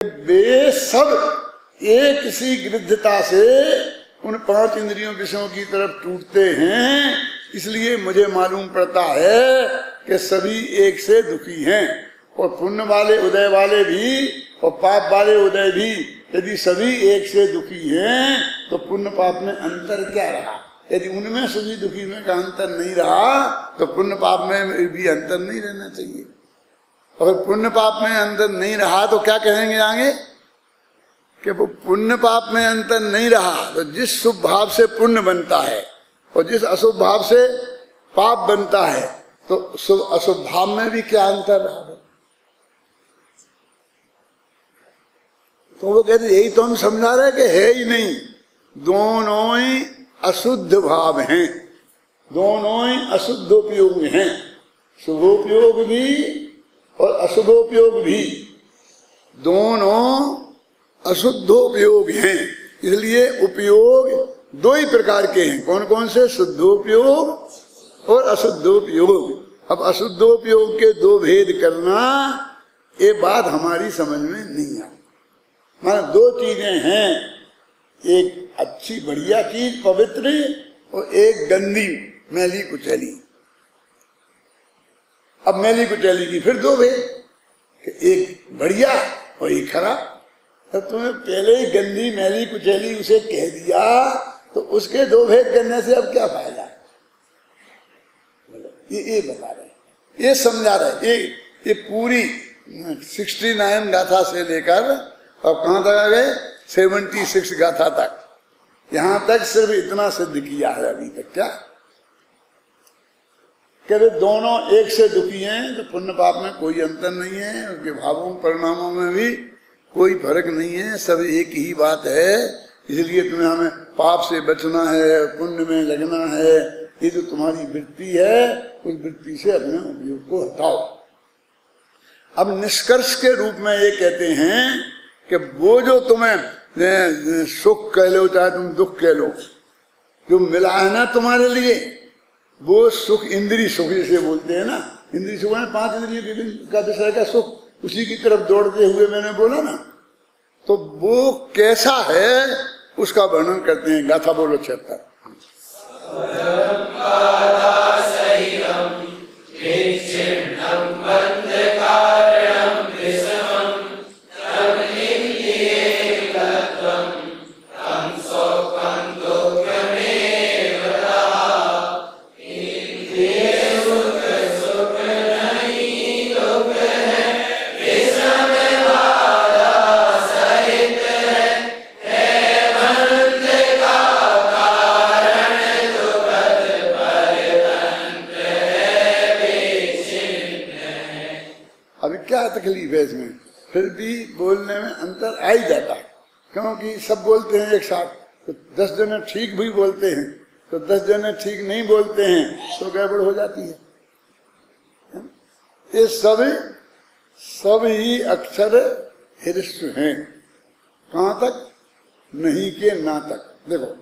वे सब एक सी गिरद्धता से उन 5 इंद्रियों विषयों की तरफ टूटते हैं। इसलिए मुझे मालूम पड़ता है कि सभी एक से दुखी हैं, और पुण्य वाले उदय वाले भी और पाप वाले उदय भी। यदि सभी एक से दुखी हैं तो पुण्य पाप में अंतर क्या रहा? यदि उनमें सभी दुखी में का अंतर नहीं रहा तो पुण्य पाप में भी अंतर नहीं रहना चाहिए। और पुण्य पाप में अंतर नहीं रहा तो क्या कहेंगे आगे कि वो पुण्य पाप में अंतर नहीं रहा तो जिस शुभ भाव से पुण्य बनता है और जिस अशुभ भाव से पाप बनता है तो शुभ अशुभ भाव में भी क्या अंतर रहा? तो वो कहते यही तो हम समझा रहे कि है ही नहीं, दोनों ही अशुद्ध भाव हैं, दोनों ही अशुद्धोपयोग हैं, शुभोपयोग भी और अशुभोपयोग भी, दोनों अशुद्धोपयोग हैं। इसलिए उपयोग 2 ही प्रकार के हैं। कौन कौन से? शुद्धोपयोग और अशुद्धोपयोग। अब अशुद्धोपयोग के 2 भेद करना ये बात हमारी समझ में नहीं आती। माना 2 चीजें हैं, एक अच्छी बढ़िया चीज पवित्र और एक गंदी मैली कुचैली। अब मैली कुचैली की फिर 2 भेद, एक बढ़िया और एक खराब। तो तुम्हें पहले ही गंदी मैली कुचैली उसे कह दिया तो उसके 2 भेद करने से अब क्या फायदा? ये बता रहे, ये समझा रहे। ये पूरी 69 गाथा से लेकर और कहां तक आ गए? 76 गाथा तक। यहां तक सिर्फ इतना सिद्ध किया है अभी तक। क्या कहते? दोनों एक से दुखी हैं तो पुण्य पाप में कोई अंतर नहीं है, उनके भावों परिणामों में भी कोई फर्क नहीं है, सब एक ही बात है। इसलिए तुम्हें हमें पाप से बचना है, पुण्य में लगना है। ये जो तुम्हारी वृत्ति है उस वृत्ति से अपने उपयोग को हटाओ। अब निष्कर्ष के रूप में ये कहते हैं कि वो जो तुम्हें सुख कह लो चाहे तुम दुख कह लो, जो मिला है ना तुम्हारे लिए, वो सुख इंद्रिय सुख जिसे बोलते हैं ना, इंद्रिय सुख है 5 इंद्रियों का विषय का सुख, उसी की तरफ दौड़ते हुए मैंने बोला ना, तो वो कैसा है उसका वर्णन करते हैं। गाथा बोलो 76। तकलीफ है इसमें, फिर भी बोलने में अंतर आ ही जाता है, क्योंकि सब बोलते हैं एक साथ। तो 10 जने ठीक भी बोलते हैं तो 10 जने ठीक नहीं बोलते हैं तो गड़बड़ हो जाती है। ये सब ही अक्षर हिरस्व हैं। कहां तक? नहीं के ना तक। देखो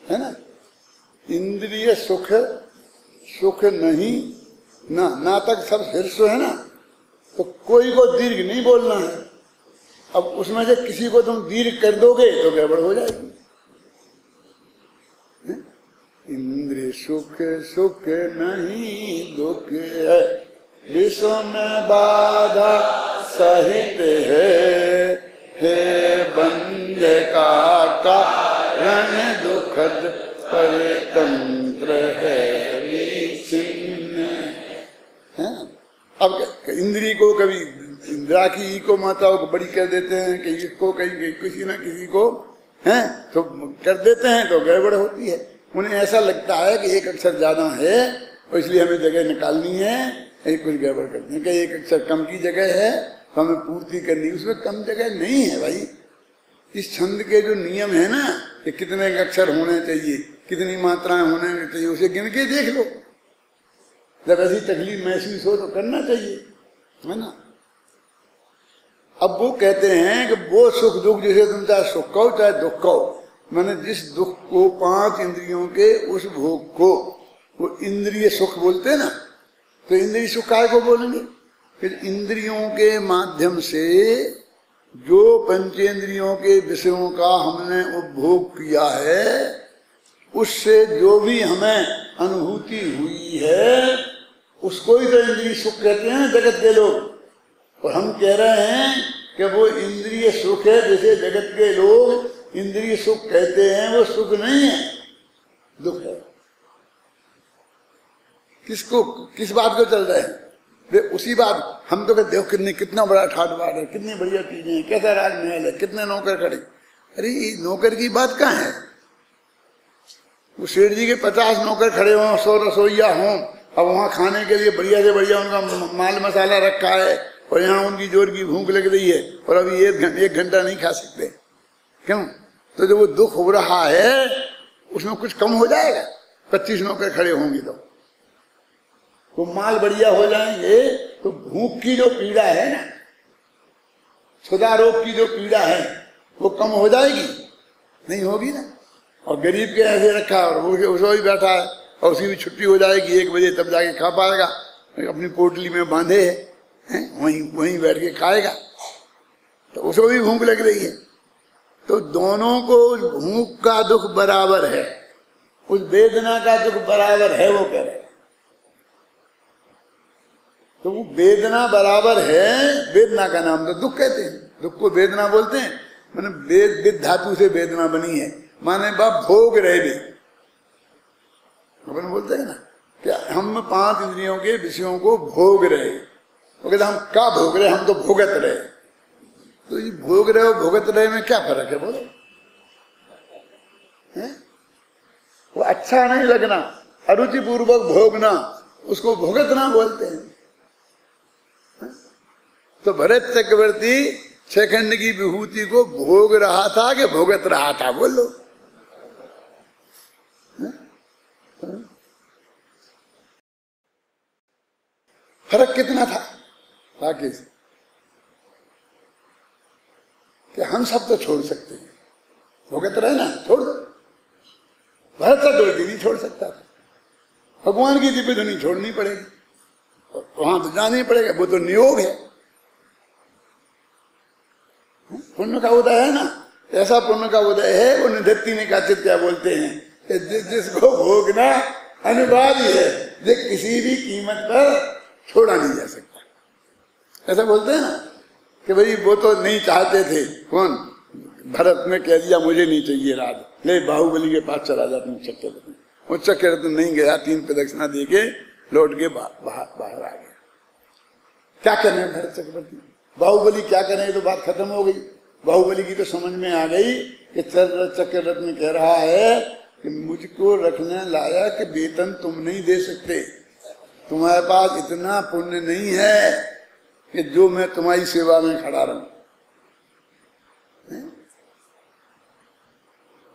है ना, इंद्रिय सुख, सुख नहीं ना तक सब हिरस्व है ना, तो कोई को दीर्घ नहीं बोलना है। अब उसमें से किसी को तुम दीर्घ कर दोगे तो गड़बड़ हो जाएगी। इंद्रिय सुख, सुख नहीं दुख है, विश्व में बाधा सहित है, बंध का कारण दुखद परतंत्र है। अब इंद्री को कभी इंदिरा की ई को माताओं को बड़ी कर देते हैं कि इसको कहीं किसी ना किसी को हैं तो कर देते हैं तो गड़बड़ होती है। उन्हें ऐसा लगता है कि एक अक्षर ज्यादा है और इसलिए हमें जगह निकालनी है, एक कुछ गड़बड़ करते हैं कि एक अक्षर कम की जगह है तो हमें पूर्ति करनी, उसमें कम जगह नहीं है भाई। इस छंद के जो नियम है ना कि कितने अक्षर होने चाहिए, कितनी मात्राएं होने चाहिए, उसे गिन के देख लो। जब ऐसी तकलीफ महसूस हो तो करना चाहिए, है ना। अब वो कहते हैं कि वो सुख दुख जिसे तुम चाहे सुख कहो चाहे दुख कहो, मैंने जिस दुख को 5 इंद्रियों के उस भोग को वो इंद्रिय सुख बोलते हैं ना, तो इंद्रिय सुख काय को बोलेंगे? फिर इंद्रियों के माध्यम से जो पंचेंद्रियों के विषयों का हमने उपभोग किया है, उससे जो भी हमें अनुभूति हुई है उसको ही तो इंद्रिय सुख कहते हैं जगत के लोग। और हम कह रहे हैं कि वो इंद्रिय सुख है, जैसे जगत के लोग इंद्रिय सुख कहते हैं, वो सुख नहीं है, दुख है। किसको, किस बात को चल रहे हैं वे? उसी बात। हम तो कहते हो कितना बड़ा ठाट बाट है, कितनी बढ़िया चीजें हैं, कैसा राजमहल है, कितने नौकर खड़े। अरे नौकर की बात कहाँ है? वो सेठ जी के 50 नौकर खड़े हों, 100 रसोईया हों, अब वहां खाने के लिए बढ़िया से बढ़िया उनका माल मसाला रखा है, और यहाँ उनकी जोर की भूख लग रही है, और अभी 1 घंटा नहीं खा सकते। क्यों? तो जो वो दुख हो रहा है उसमें कुछ कम हो जाएगा? 25 नौकर खड़े होंगे तो माल बढ़िया हो जाएंगे, तो भूख की जो पीड़ा है ना, क्षुधा रोग की जो पीड़ा है, वो कम हो जाएगी? नहीं होगी ना। और गरीब के ऐसे रखा और वो ही बैठा है, और उसकी भी छुट्टी हो जाएगी 1 बजे, तब जाके खा पाएगा। अपनी पोटली में बांधे है, वहीं बैठ के खाएगा, तो उसको भी भूख लग रही है। तो दोनों को भूख का दुख बराबर है, उस वेदना का दुख बराबर है, वो कह रहे हैं। तो वो वेदना बराबर है, वेदना का नाम तो दुख कहते हैं, दुख को वेदना बोलते हैं। माने वेद धातु से वेदना बनी है, माने बाप भोग रहे भी, अपन बोलते हैं ना कि हम 5 इंद्रियों के विषयों को भोग रहे। वो कहते हम क्या भोग रहे? हम तो भोगत रहे। तो ये भोग रहे और भोगत रहे में क्या फर्क है बोलो? वो अच्छा नहीं लगना, अरुचि पूर्वक भोगना, उसको भोगतना बोलते हैं। तो भरत चक्रवर्ती 6 खंड की विभूति को भोग रहा था कि भोगत रहा था? बोलो। फर्क कितना था बाकी से? कि हम सब तो छोड़ सकते हैं, भोगत रहे ना, छोड़ दो। भरत चक्रवर्ती नहीं छोड़ सकता था, भगवान की दिव्य धुनी छोड़नी पड़ेगी, वहां तो जाना ही पड़ेगा, वो तो नियोग है। पुण्य का उदय है ना, ऐसा पुण्य का उदय है। वो निधत्ती ने का चित क्या बोलते हैं, जिसको भोगना अनिवार्य है, जो किसी भी कीमत पर छोड़ा नहीं जा सकता। ऐसा बोलते हैं ना कि भाई वो तो नहीं चाहते थे, कौन? भरत ने कह दिया मुझे नहीं चाहिए राज, ले बाहुबली के पास चला जा तुम चक्ररत्न। वो चक्ररत्न नहीं गया, 3 प्रदक्षिणा दे के लौट के बाहर आ गया। क्या करने भरत चक्रवर्ती? बाहुबली क्या करें? तो बात खत्म हो गई। बाहुबली की तो समझ में आ गई कि चक्ररत्न कह रहा है कि मुझको रखने लायक वेतन तुम नहीं दे सकते, तुम्हारे पास इतना पुण्य नहीं है कि जो मैं तुम्हारी सेवा में खड़ा रहूं।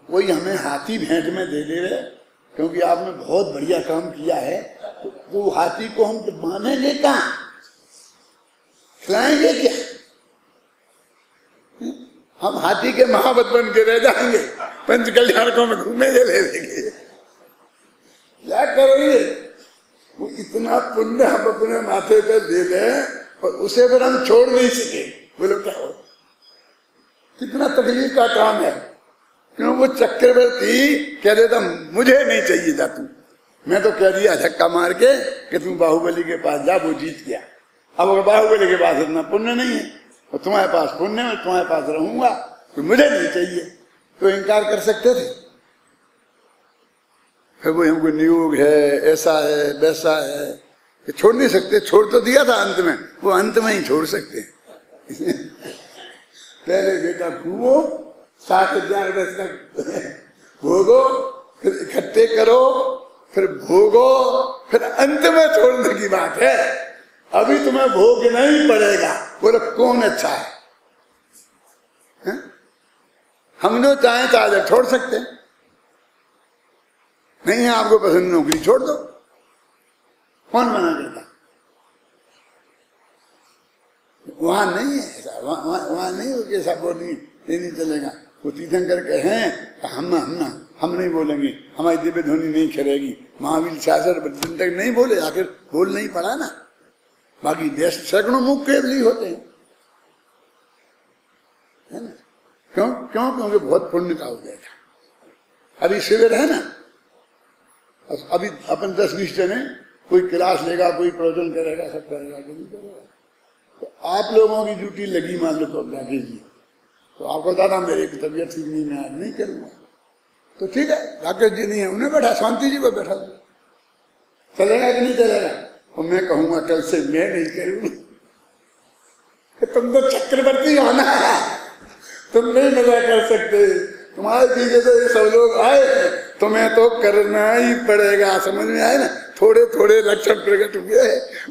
वही हमें हाथी भेंट में दे दे रहे, क्योंकि आपने बहुत बढ़िया काम किया है, तो हाथी को हम तो मानेंगे कहाँ, खिलाएंगे क्या? हम हाथी के महावत बन के रह जाएंगे, पंच कल्याणकों में घूमेंगे, ले लेंगे, क्या करेंगे? वो इतना पुण्य हम अपने माथे पर दे दें और उसे फिर हम छोड़ नहीं सके, बोलो क्या हो? कितना तकलीफ का काम है। क्यों? वो चक्रवर्ती कह देता मुझे नहीं चाहिए जा तू, मैं तो कह दिया धक्का मार के कि तुम बाहुबली के पास जा, वो जीत गया। अब अगर बाहुबली के पास इतना पुण्य नहीं है और तुम्हारे पास पुण्य है, तुम्हारे पास रहूंगा, तो मुझे नहीं चाहिए, तो इनकार कर सकते थे? फिर वो हमको नियोग है, ऐसा है, वैसा है, कि छोड़ नहीं सकते। छोड़ तो दिया था अंत में, वो अंत में ही छोड़ सकते पहले बेटा घूमो, 7,000 वर्ष तक भोगो, फिर इकट्ठे करो, फिर भोगो, फिर अंत में छोड़ने की बात है। अभी तुम्हें भोग नहीं पड़ेगा। बोलो कौन अच्छा है? हम जो चाहें तो आज छोड़ सकते हैं, नहीं है आपको पसंद नौकरी छोड़ दो, कौन मना करता? वहां नहीं है ऐसा, वहां नहीं हो कि ऐसा बोल नहीं चलेगा। वो तीर्थंकर के हैं, हम नहीं बोलेंगे, हमारी दिव्य ध्वनि नहीं खिलेगी। महावीर शासर तक नहीं बोले, आखिर बोल नहीं पड़ा ना। बाकी सैकड़ों मुख केवली होते हैं, है ना। क्यों क्यों क्योंकि बहुत पुण्य का हो जाएगा। अभी शिविर है ना, अभी अपन 10-20 जने, कोई क्लास लेगा, कोई प्रवचन करेगा, सब करेगा, कोई नहीं करेगा। तो आप लोगों की ड्यूटी लगी मान लो तो राकेश जी, तो आपको दादा मेरी तबीयत ठीक नहीं, मैं आज नहीं करूंगा, तो ठीक है, राकेश जी नहीं है, उन्हें बैठा, शांति जी को बैठा, चलेगा कि नहीं चलेगा। और मैं कहूंगा कल से मैं नहीं करूंगा, तुम तो चक्रवर्ती हो ना, तुम नहीं मजा कर सकते, तुम्हारे पीछे तो ये सब लोग आए, तुम्हें तो करना ही पड़ेगा। समझ में आया ना, थोड़े थोड़े लक्षण प्रकट हुए,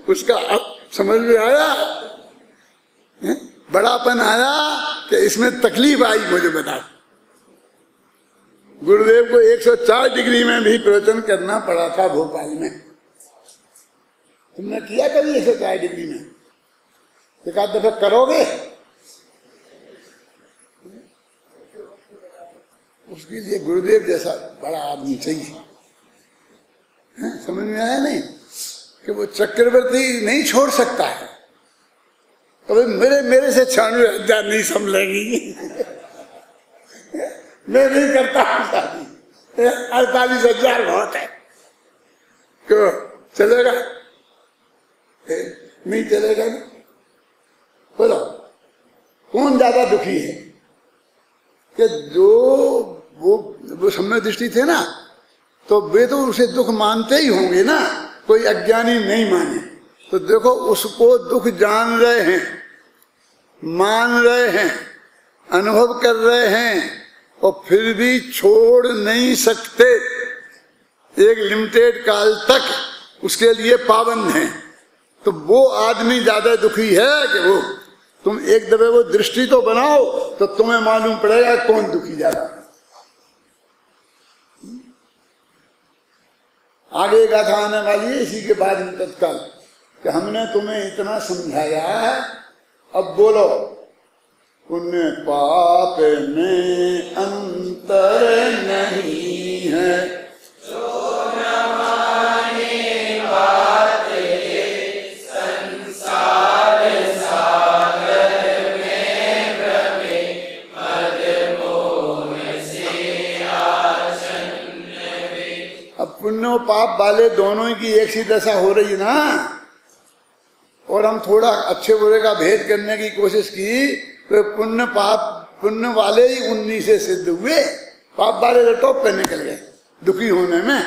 उसका अब समझ में आया, बड़ापन आया कि इसमें तकलीफ आई। मुझे बता, गुरुदेव को 104 डिग्री में भी प्रवचन करना पड़ा था भोपाल में। तुमने किया कभी 104 डिग्री में? एक आध दफा करोगे? उसके लिए गुरुदेव जैसा बड़ा आदमी चाहिए। समझ में आया नहीं कि वो चक्रवर्ती नहीं छोड़ सकता है। तो मेरे से 96,000 नहीं संभलेगी। मैं नहीं करता हूँ शादी, 48,000 बहुत है। क्यों चलेगा? नहीं चलेगा ना। बोलो कौन ज्यादा दुखी है? कि जो वो सम्यक दृष्टि थे ना, तो वे तो उसे दुख मानते ही होंगे ना, कोई अज्ञानी नहीं माने। तो देखो उसको दुख जान रहे हैं, मान रहे हैं, अनुभव कर रहे हैं, और फिर भी छोड़ नहीं सकते। एक लिमिटेड काल तक उसके लिए पाबंद हैं। तो वो आदमी ज्यादा दुखी है कि वो, तुम एक दफे वो दृष्टि तो बनाओ तो तुम्हें मालूम पड़ेगा कौन दुखी ज्यादा। आगे गाथा आने वाली है इसी के बाद में तत्काल कि हमने तुम्हें इतना समझाया, अब बोलो पुण्य पाप में अंतर नहीं है, पुण्य और पाप वाले दोनों की एक सी दशा हो रही ना। और हम थोड़ा अच्छे बुरे का भेद करने की कोशिश की तो पुण्य वाले ही 19 से सिद्ध हुए, पाप वाले तो टॉप पे निकल गए दुखी होने में।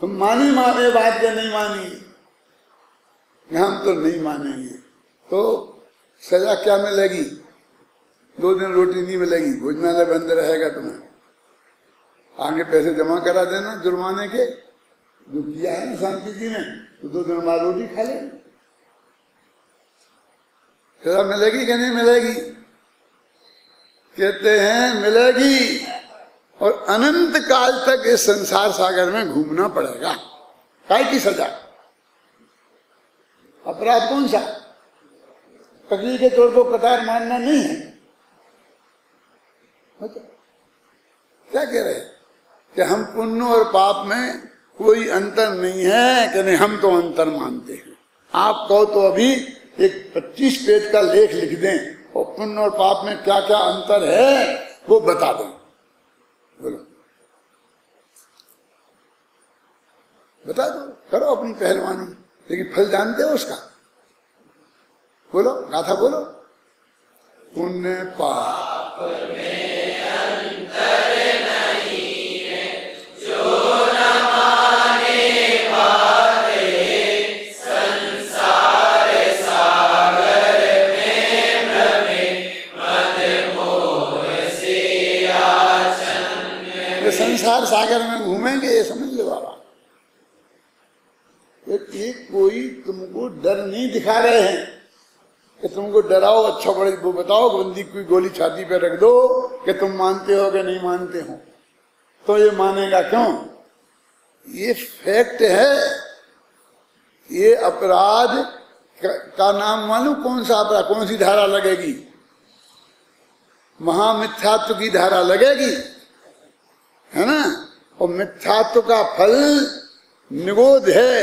तुम मानी माने बात या नहीं मानी, हम तो नहीं मानेंगे तो सजा क्या मिलेगी? 2 दिन रोटी नहीं मिलेगी, भोजनालय बंद रहेगा, तुम्हें आगे पैसे जमा करा देना जुर्माने के, जो किया है ना शांति जी ने, तो 2 दिन बाद रोटी खा लेंगे। सजा मिलेगी कि नहीं मिलेगी? कहते हैं मिलेगी, और अनंत काल तक इस संसार सागर में घूमना पड़ेगा। काय की सजा? अपराध कौन सा? तकलीफ के चोर को कतार मारना नहीं है। क्या कह रहे कि हम पुण्य और पाप में कोई अंतर नहीं है, कि नहीं हम तो अंतर मानते हैं। आप कहो तो अभी एक 25 पेज का लेख लिख दें और पुण्य और पाप में क्या क्या अंतर है वो बता दें। बोलो बता दो, करो अपनी पहलवानी, लेकिन फल जानते हो उसका? बोलो गाथा बोलो। पुण्य पाप में अंतर नहीं है, जो न माने पाते संसार सागर में भ्रमे मद मोह से आच्छन्न। संसार सागर में घूमेंगे ये समझ लो बाबा। एक कोई तुमको डर नहीं दिखा रहे हैं कि तुमको डराओ, अच्छा बड़े वो बताओ, बंदी कोई गोली छाती पे रख दो कि तुम मानते हो कि नहीं मानते हो, तो ये मानेगा क्यों? ये फैक्ट है। ये अपराध का नाम मालूम कौन सा अपराध, कौन सी धारा लगेगी? महामिथ्यात्व की धारा लगेगी, है ना। और मिथ्यात्व का फल निगोद है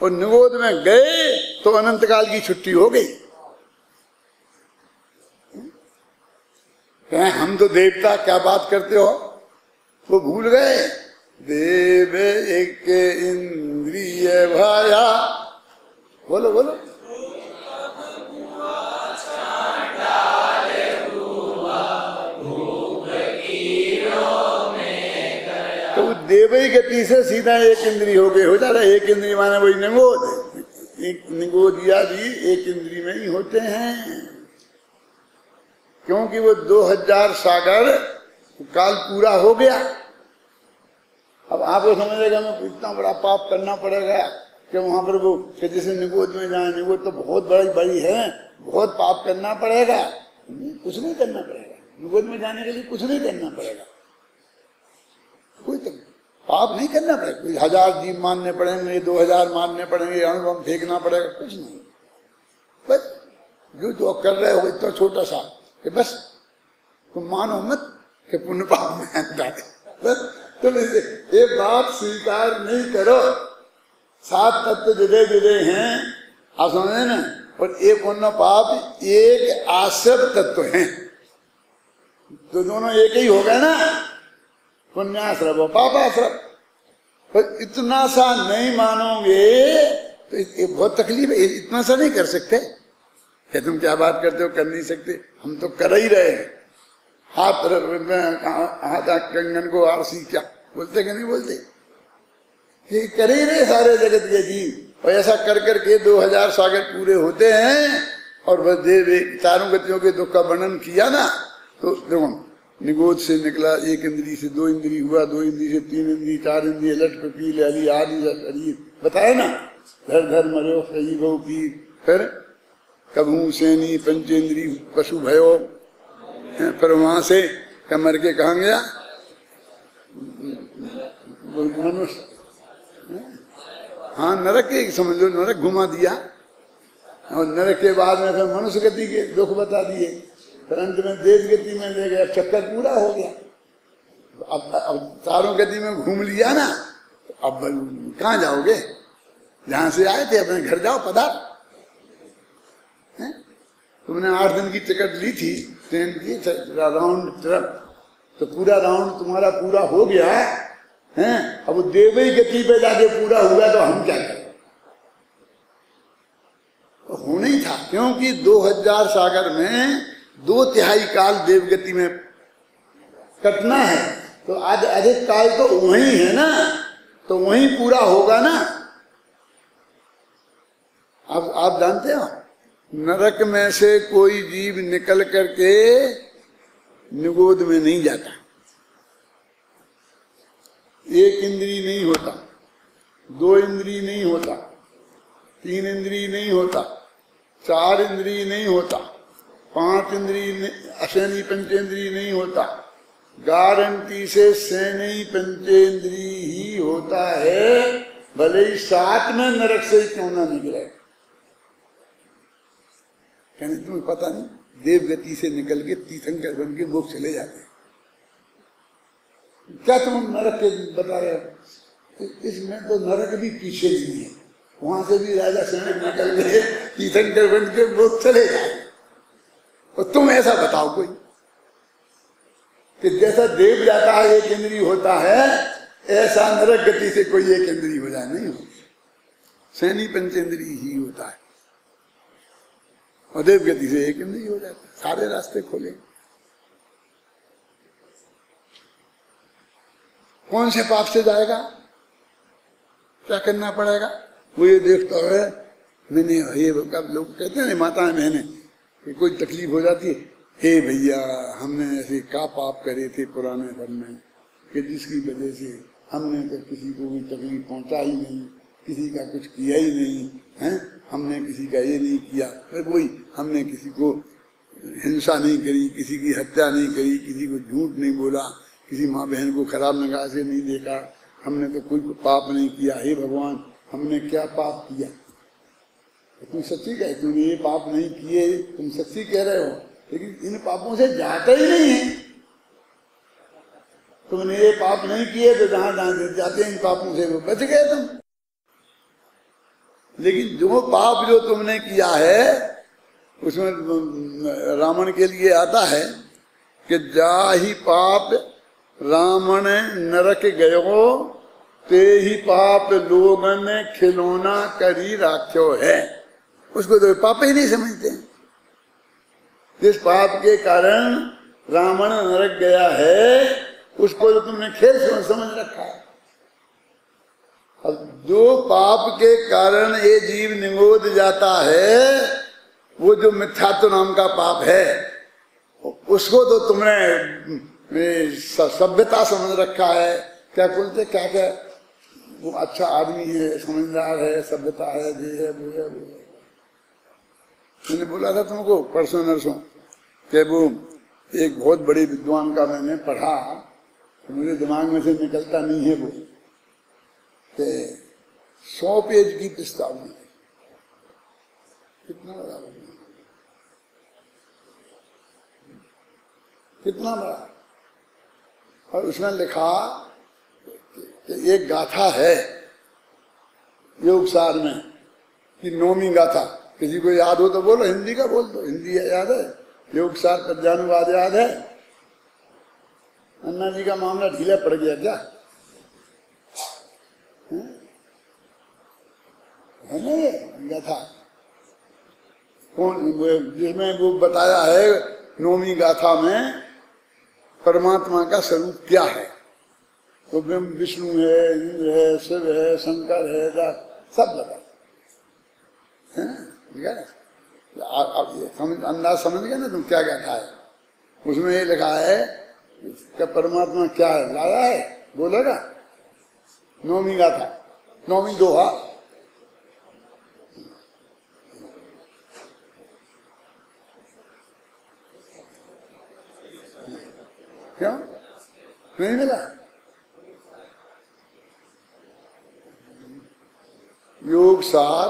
और निगोद में गए तो अनंत काल की छुट्टी हो गई। कहें हम तो देवता, क्या बात करते हो, वो भूल गए। देव एक इंद्रिय भाया, बोलो बोलो, तो देवई गति से सीधा एक इंद्री हो गए, हो जा रहा है। एक इंद्री माने वही निगोद, एक निगोदिया भी एक इंद्री में ही होते हैं, क्योंकि वो 2000 सागर काल पूरा हो गया। अब आपको समझेगा मैं इतना बड़ा पाप करना पड़ेगा कि वहां पर वो जैसे निगोद में जाए, निगोद तो बहुत बड़ी है, बहुत पाप करना पड़ेगा। कुछ नहीं करना पड़ेगा, निगोद में जाने के लिए कुछ नहीं करना पड़ेगा, कोई तो पाप नहीं करना पड़ेगा। कोई 1000 जीव मारने पड़ेंगे, 2000 मारने पड़ेंगे, अणुबम फेंकना पड़ेगा, कुछ नहीं। बस जो कर रहे हो इतना छोटा सा कि बस तुम मानो मत कि पुण्य पाप में अंतर है, बस तुम ये बात स्वीकार नहीं करो। 7 तत्व जुड़े जुड़े हैं, आप समझे ना, और एक पुण्य पाप एक आश्रव तत्व है, तो दोनों एक ही हो गए ना, पुण्याश्रव और पापाश्रव। पर इतना सा नहीं मानोगे तो ये बहुत तकलीफ है। इतना सा नहीं कर सकते क्या? तुम क्या बात करते हो, कर नहीं सकते, हम तो कर ही रहे हैं। हाथ कंगन को आरसी, क्या बोलते कि नहीं बोलते, ये कर ही रहे सारे जगत के जीव। और ऐसा कर करके 2000 सागर पूरे होते हैं। और बस देव चारों गतियों के दुख का वर्णन किया ना, तो देखो निगोद से निकला, एक इंद्री से 2 इंद्री हुआ, 2 इंद्री से 3 इंद्री, 4 इंद्री, लट पील अली आदि शरीर बताया ना, धर धर मरो सही बहु पीर, फिर कभू सैनी पंचेंद्री पशु भयो, फिर वहां से कमर के कहा गया मनुष्य, हाँ नरक के समझ लो, नरक घुमा दिया। और नरक के बाद में फिर मनुष्य गति के दुख बता दिए, फिर अंत में देव गति में ले गया, चक्कर पूरा हो गया। अब चारों गति में घूम लिया ना, अब कहाँ जाओगे, जहां से आए थे अपने घर जाओ, पधार। तुमने 8 दिन की टिकट ली थी ट्रेन की राउंड ट्रिप, तो पूरा राउंड तुम्हारा पूरा हो गया है। अब वो देवई गति पे जाके पूरा हुआ तो हम क्या करें? तो होना ही था, क्योंकि 2000 सागर में 2/3 काल देवगति में कटना है, तो आज अधिक काल तो वही है ना, तो वही पूरा होगा ना। अब आप जानते हो नरक में से कोई जीव निकल करके निगोद में नहीं जाता। 1 इंद्री नहीं होता, 2 इंद्री नहीं होता, 3 इंद्री नहीं होता, 4 इंद्री नहीं होता, 5 इंद्री अशनी पंचेंद्री नहीं होता, गारंटी से सैनी पंचेंद्री ही होता है, भले ही 7 में नरक से क्यों ना निकले। कहने तुम्हें पता नहीं, देव गति से निकल के तीर्थंकर बन के मोक्ष चले जाते हैं। क्या तुम नरक के बता रहे हो? इसमें तो नरक भी पीछे नहीं है, वहां से भी राजा सैनिक निकल गए, तीर्थंकर बन के मोक्ष चले जाए। और तुम ऐसा बताओ कोई कि जैसा देव जाता है 1 इंद्री होता है, ऐसा नरक गति से कोई 1 इंद्री हो जाए, नहीं हो। सैनी पंचेंद्री ही होता है, और देव गति से 1 इंद्री हो जाता है। सारे रास्ते खोले। कौन से पाप से जाएगा, क्या करना पड़ेगा? वो ये देखता है, मैंने ये लोग कहते हैं माताएं बहनें कि कोई तकलीफ हो जाती है, हे भैया हमने ऐसे क्या पाप करे थे पुराने घर में कि जिसकी वजह से हमने तो किसी को भी तकलीफ पहुंचाई नहीं, किसी का कुछ किया ही नहीं है, हमने किसी का ये नहीं किया, फिर वही हमने किसी को हिंसा नहीं करी, किसी की हत्या नहीं करी, किसी को झूठ नहीं बोला, किसी माँ बहन को खराब निगाह से नहीं देखा, हमने तो कोई पाप नहीं किया। हे भगवान हमने क्या पाप किया? तुम सच्ची कह, तुमने ये पाप नहीं किए, तुम सच्ची कह रहे हो, लेकिन इन पापों से जाते ही नहीं है। तुमने ये पाप नहीं किए तो जहां जहां जाते हैं इन पापों से वो बच गए तुम। लेकिन जो पाप जो तुमने किया है उसमें रावण के लिए आता है कि जाहि पाप रावण नरक गयो ते ही पाप लोगन खिलौना करी राख्यो है। उसको तो पाप ही नहीं समझते हैं। जिस पाप के कारण रावण नरक गया है उसको तो तुमने खेल समझ रखा है। अब जो पाप के कारण ये जीव निगोद जाता है वो जो मिथ्यात्व नाम का पाप है उसको तो तुमने सभ्यता समझ रखा है। क्या बोलते क्या क्या वो अच्छा आदमी है, समझदार है, सभ्यता है, ये है वो है वो है। मैंने बोला था तुमको परसों नरसों कि वो एक बहुत बड़े विद्वान का मैंने पढ़ा तो मुझे दिमाग में से निकलता नहीं है वो कि 100 पेज की प्रस्तावना है। कितना बड़ा कितना बड़ा। और उसमें लिखा कि एक गाथा है योगसार में कि 9वीं गाथा। किसी को याद हो तो बोलो, हिंदी का बोल दो। हिंदी याद है? योगसार पद्यानुवाद याद है? अन्ना जी का मामला ढीला पड़ गया क्या? है ना ये गाथा? कौन जिसमें वो बताया है 9वीं गाथा में परमात्मा का स्वरूप क्या है। तो विष्णु है, इंद्र है, शिव है, शंकर है, सब बताया। आप ये अंदाज समझ गए ना तुम क्या गाथा है? उसमें ये लिखा है कि परमात्मा क्या है, लाया है, बोलेगा। 9वीं गाथा, 9वीं दोहा। क्यों नहीं मिला? योगसार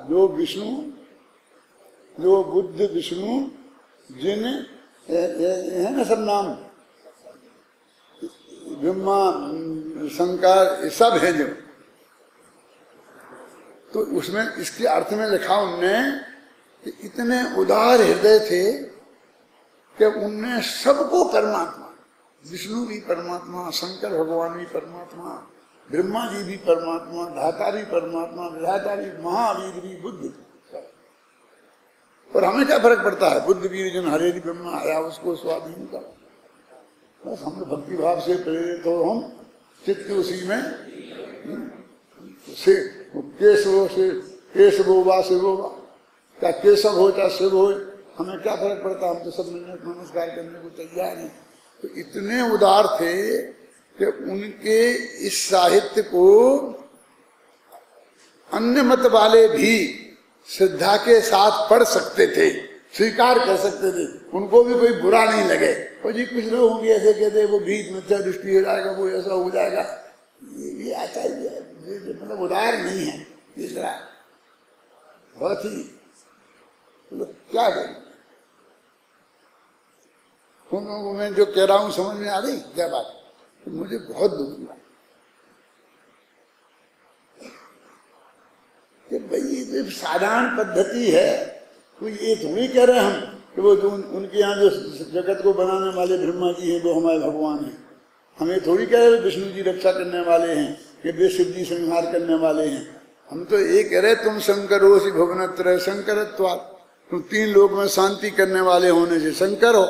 जो विष्णु, जो बुद्ध विष्णु जिन है ना सब नाम, ब्रह्मा शंकर सब है जो, तो उसमें इसके अर्थ में लिखा उनने कि इतने उदार हृदय थे कि उनने सबको परमात्मा, विष्णु भी परमात्मा, शंकर भगवान भी परमात्मा, ब्रह्मा जी भी परमात्मा, धातारी परमात्मा, विधातारी महावीर भी, बुद्ध। और हमें क्या फर्क पड़ता है? बुद्ध वीर जन हरे ब्रह्मा आया उसको स्वाधीन कर। बस हम भक्ति भाव से प्रेरित हो, हम चित्त उसी में से केशव से केशव वा शिव वा, क्या केशव हो चाहे शिव हो, हमें क्या फर्क पड़ता? हम तो सब नमस्कार करने को तैयार हैं। तो इतने उदार थे कि उनके इस साहित्य को अन्य मत वाले भी श्रद्धा के साथ पढ़ सकते थे, स्वीकार कर सकते थे, उनको भी कोई बुरा नहीं लगे। और जी कुछ लोग होंगे ऐसे कहते वो भीत मिथ्या दृष्टि हो जाएगा, वो ऐसा हो जाएगा, ये आता है, मतलब उदार नहीं है ये जरा बहुत ही तो क्या करें। उन लोगों में जो कह रहा हूं समझ में आ रही क्या बात? तो मुझे बहुत दुख हुआ कि भाई ये तो साधारण पद्धति है। तो ये थोड़ी कह रहे हम कि वो जो उनके यहाँ जो जगत को बनाने वाले ब्रह्मा जी हैं वो हमारे भगवान हैं। हमें थोड़ी कह रहे विष्णु जी रक्षा करने वाले हैं कि वे शिव जी संहार करने वाले हैं। हम तो ये कह रहे तुम शंकरोसि भुवनत्रय शंकरत्वात्, तुम 3 लोक में शांति करने वाले होने से शंकर हो।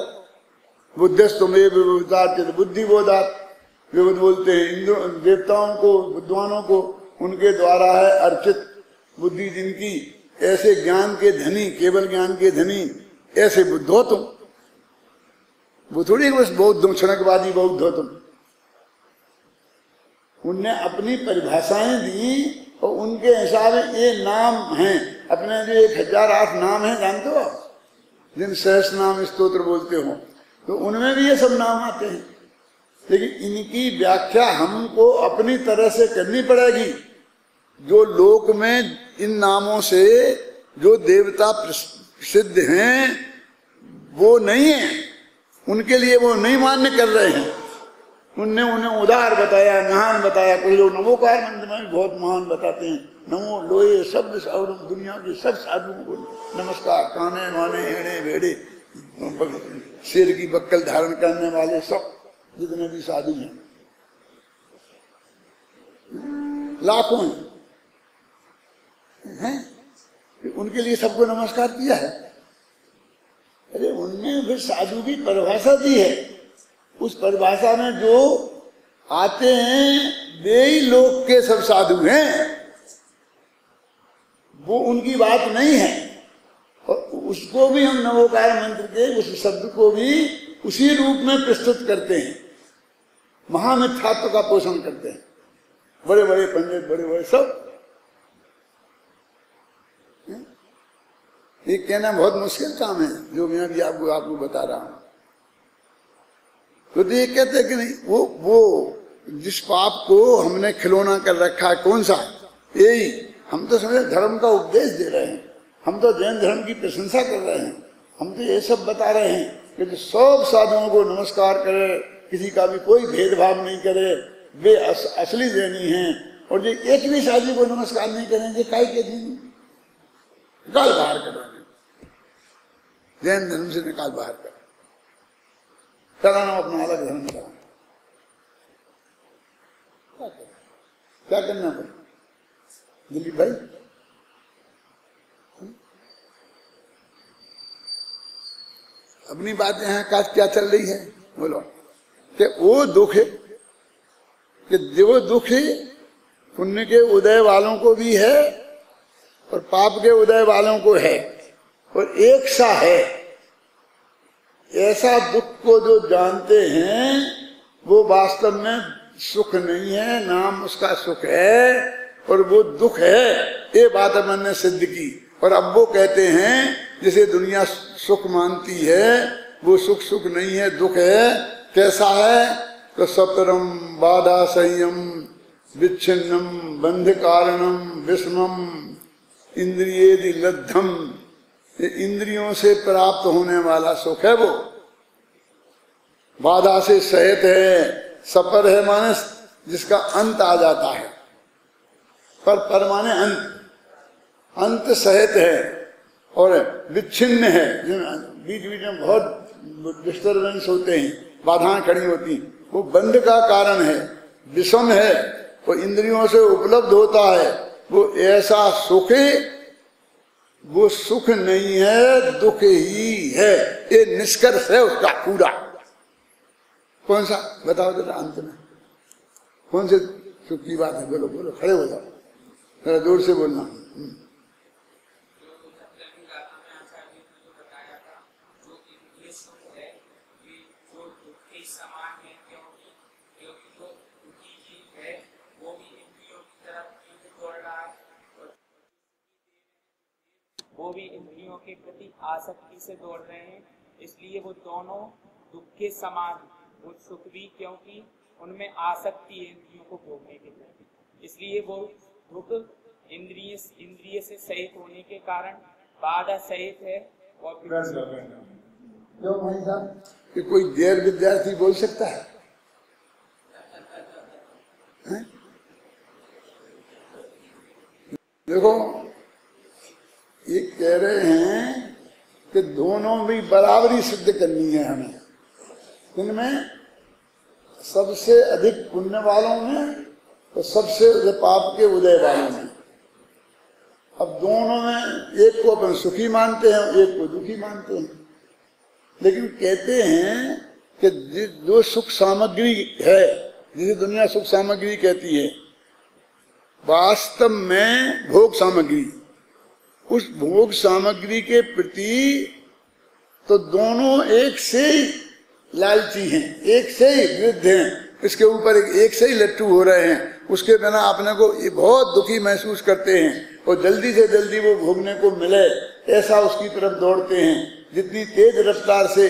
बुद्धस्तुमेव विबुधात् बुद्धि बोधात्, विबुध बोलते हैं इंद्र देवताओं को, विद्वानों को उनके द्वारा है अर्चित बुद्धि जिनकी, ऐसे ज्ञान के धनी, केवल ज्ञान के धनी ऐसे बुद्ध हो तुम। वो थोड़ी बस बौद्ध क्षणकवादी बौद्ध हो तुम। उनने अपनी परिभाषाएं दी और उनके हिसाब से ये नाम हैं अपने, जो 1008 नाम है जानते हो आप, जिन सहस्र नाम स्तोत्र बोलते हो, तो उनमें भी ये सब नाम आते हैं। लेकिन इनकी व्याख्या हमको अपनी तरह से करनी पड़ेगी। जो लोक में इन नामों से जो देवता प्रसिद्ध हैं वो नहीं है, उनके लिए वो नहीं मान्य कर रहे हैं। उनने उन्हें उदार बताया, महान बताया। कुछ लोग नमोकार मंत्र में बहुत महान बताते हैं। नमो लोए शब्द और दुनिया के सब साधुओं को नमस्कार। काने वाने हेड़े भेड़े शेर की बक्कल धारण करने वाले सब जितने भी साधु हैं लाखों हैं, उनके लिए सबको नमस्कार किया है। अरे उनने फिर साधु की परिभाषा दी है। उस परिभाषा में जो आते हैं वे ही लोक के सब साधु हैं, वो उनकी बात नहीं है। और उसको भी हम नवोकार मंत्र के उस शब्द को भी उसी रूप में प्रस्तुत करते हैं, महामिथ्यात्व का पोषण करते हैं। बड़े बड़े पंडित, बड़े बड़े सब ये कहना बहुत मुश्किल काम है, जो मैं भी आपको बता रहा हूं। तो ये कहते हैं कि नहीं, वो जिस पाप को हमने खिलौना कर रखा है, कौन सा? यही हम तो समझे धर्म का उपदेश दे रहे हैं, हम तो जैन धर्म की प्रशंसा कर रहे हैं, हम तो ये सब बता रहे हैं कि सब साधुओं को नमस्कार करे, किसी का भी कोई भेदभाव नहीं करे, वे असली जैनी हैं। और जो एक भी साधु को नमस्कार नहीं करेंगे, काय के दिन निकाल बाहर करेंगे, जैन धर्म से निकाल बाहर कर, कराना अपना अलग धर्म का। क्या करना पड़े दिलीप भाई? अपनी बात यहाँ का क्या चल रही है बोलो? कि वो दुख है, कि जो दुख है पुण्य के उदय वालों को भी है और पाप के उदय वालों को है, और एक सा है। ऐसा दुख को जो जानते हैं वो वास्तव में सुख नहीं है, नाम उसका सुख है और वो दुख है। ये बात अपन ने सिद्ध की। और अब वो कहते हैं जिसे दुनिया सुख मानती है वो सुख सुख नहीं है, दुख है। कैसा है? तो सतरम बाधा संयम विच्छिन्नम बंध कारणम विषमम इंद्रियेदि लद्धम। इंद्रियों से प्राप्त होने वाला सुख है वो, बाधा से सहित है। सपर है माने जिसका अंत आ जाता है, पर माने अंत सहित है। और विच्छिन्न है, बीच बीच में बहुत डिस्टर्बेंस होते हैं, बाधाएं खड़ी होती, वो बंध का कारण है। विषम है, वो इंद्रियों से उपलब्ध होता है, वो ऐसा सुख वो सुख नहीं है, दुख ही है। ये निष्कर्ष है उसका पूरा। कौन सा बताओ जरा, अंत में कौन से सुख की बात है? बोलो बोलो, खड़े हो जाओ, जरा जोर से बोलना। वो भी इंद्रियों के प्रति आसक्ति से दौड़ रहे हैं, इसलिए वो दोनों दुख के समान। वो सुख भी क्योंकि उनमें आसक्ति है इंद्रियों को भोगने के लिए, इसलिए वो दुख इंद्रिय से सहित होने के कारण बाधा सहित है। और क्यों भाई साहब, कि कोई गैर विद्यार्थी बोल सकता है? देखो ये कह रहे हैं कि दोनों भी बराबरी सिद्ध करनी है हमें। इनमें सबसे अधिक पुण्य वालों में तो सबसे पाप के उदय वालों में। अब दोनों में एक को अपन सुखी मानते हैं, एक को दुखी मानते हैं। लेकिन कहते हैं कि जो सुख सामग्री है, जिसे दुनिया सुख सामग्री कहती है, वास्तव में भोग सामग्री, उस भोग सामग्री के प्रति तो दोनों एक से ही लालची हैं, एक से ही विरुद्ध हैं। इसके ऊपर एक से ही लट्टू हो रहे हैं। उसके बिना अपने को ये बहुत दुखी महसूस करते हैं और जल्दी से जल्दी वो भोगने को मिले ऐसा उसकी तरफ दौड़ते हैं। जितनी तेज रफ्तार से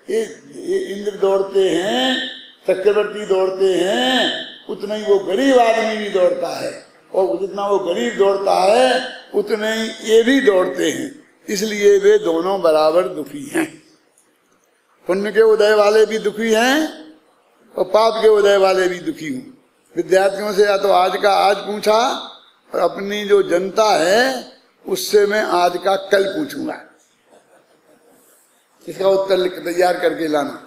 ये इंद्र दौड़ते हैं, चक्रवर्ती दौड़ते हैं उतना ही वो गरीब आदमी भी दौड़ता है, और जितना वो गरीब दौड़ता है उतने ही ये भी दौड़ते हैं, इसलिए वे दोनों बराबर दुखी हैं। पुण्य के उदय वाले भी दुखी हैं और पाप के उदय वाले भी दुखी हूं। विद्यार्थियों से या तो आज का आज पूछा, और अपनी जो जनता है उससे मैं आज का कल पूछूंगा, इसका उत्तर तैयार करके लाना।